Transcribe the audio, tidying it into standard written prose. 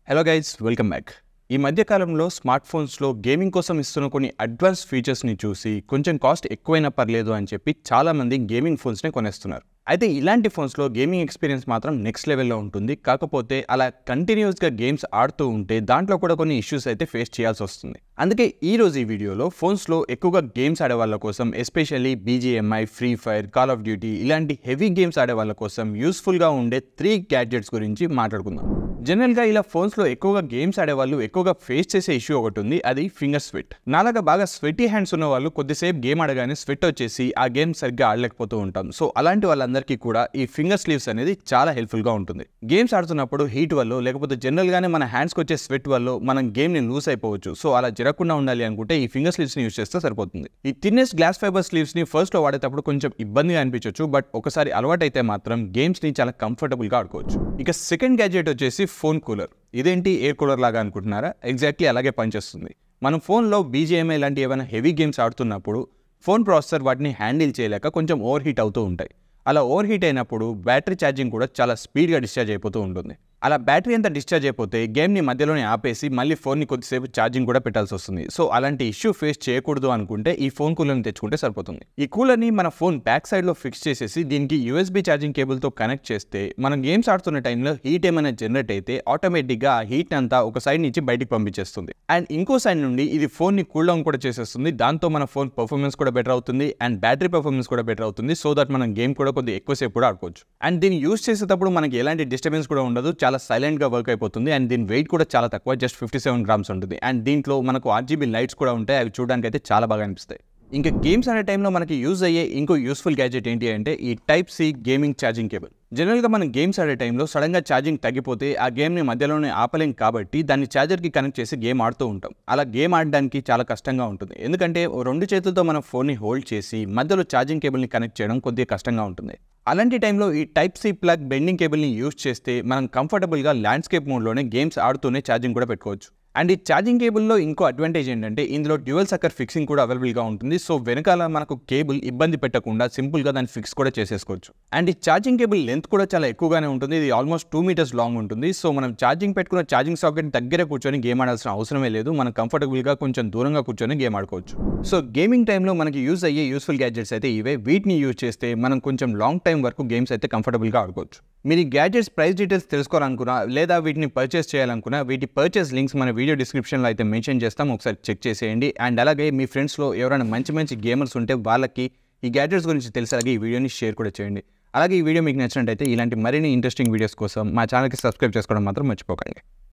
Hello guys, welcome back. ఈ మధ్య కాలంలో స్మార్ట్ ఫోన్స్లో గేమింగ్ కోసం ఇస్తున్న కొన్ని అడ్వాన్స్ ఫీచర్స్ని చూసి కొంచెం కాస్ట్ ఎక్కువైనా పర్లేదు అని చెప్పి చాలామంది గేమింగ్ ఫోన్స్ని కొనేస్తున్నారు. అయితే ఇలాంటి ఫోన్స్లో గేమింగ్ ఎక్స్పీరియన్స్ మాత్రం నెక్స్ట్ లెవెల్లో ఉంటుంది. కాకపోతే అలా కంటిన్యూస్గా గేమ్స్ ఆడుతూ ఉంటే దాంట్లో కూడా కొన్ని ఇష్యూస్ అయితే ఫేస్ చేయాల్సి వస్తుంది. అందుకే ఈరోజు ఈ వీడియోలో ఫోన్స్లో ఎక్కువగా గేమ్స్ ఆడే వాళ్ళ కోసం, especially BGMI, free fire, call of duty ఇలాంటి హెవీ గేమ్స్ ఆడే వాళ్ళ కోసం యూస్ఫుల్గా ఉండే 3 గ్యాడ్జెట్స్ గురించి మాట్లాడుకుందాం. జనరల్గా ఇలా ఫోన్స్లో ఎక్కువగా గేమ్స్ ఆడేవాళ్ళు ఎక్కువగా ఫేస్ చేసే ఇష్యూ ఒకటి ఉంది, అది ఫింగర్ స్వెట్. నాలాగా బాగా స్వెటీ హ్యాండ్స్ ఉన్న వాళ్ళు కొద్దిసేపు గేమ్ ఆడగానే స్వెట్ వచ్చేసి ఆ గేమ్ సరిగ్గా ఆడలేకపోతూ ఉంటాం. సో అలాంటి వాళ్ళందరికీ కూడా ఈ ఫింగర్ స్లీవ్స్ అనేది చాలా హెల్ప్ఫుల్గా ఉంటుంది. గేమ్స్ ఆడుతున్నప్పుడు హీట్ వల్ల లేకపోతే జనరల్గానే మన హ్యాండ్స్కి వచ్చే స్వెట్ వల్ల మనం గేమ్ని లూజ్ అయిపోవచ్చు. సో అలా జరగకుండా ఉండాలి అనుకుంటే ఈ ఫింగర్ స్లీవ్స్ని యూజ్ చేస్తే సరిపోతుంది. ఈ థిన్నెస్ట్ గ్లాస్ ఫైబర్ స్లీవ్స్ని ఫస్ట్లో వాడేటప్పుడు కొంచెం ఇబ్బందిగా అనిపించవచ్చు, బట్ ఒకసారి అలవాటైతే మాత్రం గేమ్స్ని చాలా కంఫర్టబుల్గా ఆడుకోవచ్చు. ఇక సెకండ్ గ్యాడ్జెట్ వచ్చేసి ఫోన్ కూలర్. ఇదేంటి ఎయిర్ కూలర్ లాగా అనుకుంటున్నారా? ఎగ్జాక్ట్లీ అలాగే పనిచేస్తుంది. మనం ఫోన్లో BGMI లాంటి ఏమైనా హెవీ గేమ్స్ ఆడుతున్నప్పుడు ఫోన్ ప్రాసెసర్ వాటిని హ్యాండిల్ చేయలేక కొంచెం ఓవర్ హీట్ అవుతూ ఉంటాయి. అలా ఓవర్ హీట్ అయినప్పుడు బ్యాటరీ ఛార్జింగ్ కూడా చాలా స్పీడ్గా డిశ్చార్జ్ అయిపోతూ ఉంటుంది. అలా బ్యాటరీ అంతా డిశ్చార్జ్ అయిపోతే గేమ్ని మధ్యలోనే ఆపేసి మళ్ళీ ఫోన్ని కొద్దిసేపు ఛార్జింగ్ కూడా పెట్టాల్సి వస్తుంది. సో అలాంటి ఇష్యూ ఫేస్ చేయకూడదు అనుకుంటే ఈ ఫోన్ కూలర్ని తెచ్చుకుంటే సరిపోతుంది. ఈ కూలర్ని మన ఫోన్ బ్యాక్ సైడ్లో ఫిక్స్ చేసేసి దీనికి USB ఛార్జింగ్ కేబుల్తో కనెక్ట్ చేస్తే మనం గేమ్స్ ఆడుతున్న టైంలో హీట్ ఏమైనా జనరేట్ అయితే ఆటోమేటిక్గా ఆ హీట్ అంతా ఒక సైడ్ నుంచి బయటికి పంపించేస్తుంది. అండ్ ఇంకో సైడ్ నుండి ఇది ఫోన్ని కూల్ డౌన్ కూడా చేసేస్తుంది. దాంతో మన ఫోన్ పర్ఫార్మెన్స్ కూడా బెటర్ అవుతుంది అండ్ బ్యాటరీ పర్ఫార్మెన్స్ కూడా బెటర్ అవుతుంది. సో దట్ మనం గేమ్ కూడా కొద్దిగా ఎక్కువసేపు కూడా ఆడుకోవచ్చు. అండ్ దీన్ని యూజ్ చేసేటప్పుడు మనకి ఎలాంటి డిస్టర్బెన్స్ కూడా ఉండదు, చాలా సైలెంట్గా వర్క్ అయిపోతుంది. అండ్ దీని వెయిట్ కూడా చాలా తక్కువ, జస్ట్ 57 గ్రామ్స్ ఉంటుంది. అండ్ దీంట్లో మనకు RGB లైట్స్ కూడా ఉంటాయి, అవి చూడడానికి అయితే చాలా బాగా అనిపిస్తాయి. ఇంకా గేమ్స్ ఆడే టైంలో మనకి యూజ్ అయ్యే ఇంకో యూస్ఫుల్ గ్యాడ్జెట్ ఏంటి అంటే ఈ Type-C గేమింగ్ ఛార్జింగ్ కేబుల్. జనరల్గా మనం గేమ్స్ ఆడే టైంలో సడన్గా ఛార్జింగ్ తగ్గిపోతే ఆ గేమ్ని మధ్యలోనే ఆపలేం కాబట్టి దాన్ని ఛార్జర్కి కనెక్ట్ చేసి గేమ్ ఆడుతూ ఉంటాం. అలా గేమ్ ఆడడానికి చాలా కష్టంగా ఉంటుంది, ఎందుకంటే 2 చేతులతో మనం ఫోన్ని హోల్డ్ చేసి మధ్యలో ఛార్జింగ్ కేబుల్ని కనెక్ట్ చేయడం కొద్దిగా కష్టంగా ఉంటుంది. అలాంటి టైంలో ఈ Type-C ప్లగ్ బెండింగ్ కేబుల్ని యూజ్ చేస్తే మనం కంఫర్టబుల్గా ల్యాండ్స్కేప్ మోడ్లోనే గేమ్స్ ఆడుతూనే ఛార్జింగ్ కూడా పెట్టుకోవచ్చు. అండ్ ఈ ఛార్జింగ్ కేబుల్లో ఇంకో అడ్వాంటేజ్ ఏంటంటే ఇందులో డ్యూయల్ సక్కర్ ఫిక్సింగ్ కూడా అవైలబుల్గా ఉంటుంది. సో వెనకాల మనకు కేబుల్ ఇబ్బంది పెట్టకుండా సింపుల్గా దాన్ని ఫిక్స్ కూడా చేసేసుకోవచ్చు. అండ్ ఈ ఛార్జింగ్ కేబుల్ లెంత్ కూడా చాలా ఎక్కువగానే ఉంటుంది, ఇది ఆల్మోస్ట్ 2 మీటర్స్ లాంగ్ ఉంటుంది. సో మనం ఛార్జింగ్ పెట్టుకున్న ఛార్జింగ్ సాకెట్ దగ్గర కూర్చొని గేమ్ ఆడాల్సిన అవసరమే లేదు, మనం కంఫర్టబుల్గా కొంచెం దూరంగా కూర్చొని గేమ్ ఆడుకోవచ్చు. సో గేమింగ్ టైంలో మనకి యూజ్ అయ్యే యూస్ఫుల్ గ్యాడ్జెట్స్ అయితే ఇవే. వీటిని యూజ్ చేస్తే మనం కొంచెం లాంగ్ టైం వరకు గేమ్స్ అయితే కంఫర్టబుల్గా ఆడుకోవచ్చు. మీరు ఈ గ్యాడ్జెట్స్ ప్రైస్ డీటెయిల్స్ తెలుసుకోవాలనుకున్నా లేదా వీటిని పర్చేస్ చేయాలనుకున్నా వీటి పర్చేస్ లింక్స్ మన వీడియో డిస్క్రిప్షన్లో అయితే మెన్షన్ చేస్తాం, ఒకసారి చెక్ చేసేయండి. అండ్ అలాగే మీ ఫ్రెండ్స్లో ఎవరైనా మంచి గేమర్స్ ఉంటే వాళ్ళకి ఈ గ్యాడ్జెట్స్ గురించి తెలిసేలాగా ఈ వీడియోని షేర్ కూడా చేయండి. అలాగే ఈ వీడియో మీకు నచ్చినట్టయితే ఇలాంటి మరిన్ని ఇంట్రెస్టింగ్ వీడియోస్ కోసం మా ఛానల్కి సబ్స్క్రైబ్ చేసుకోవడం మాత్రం మర్చిపోకండి.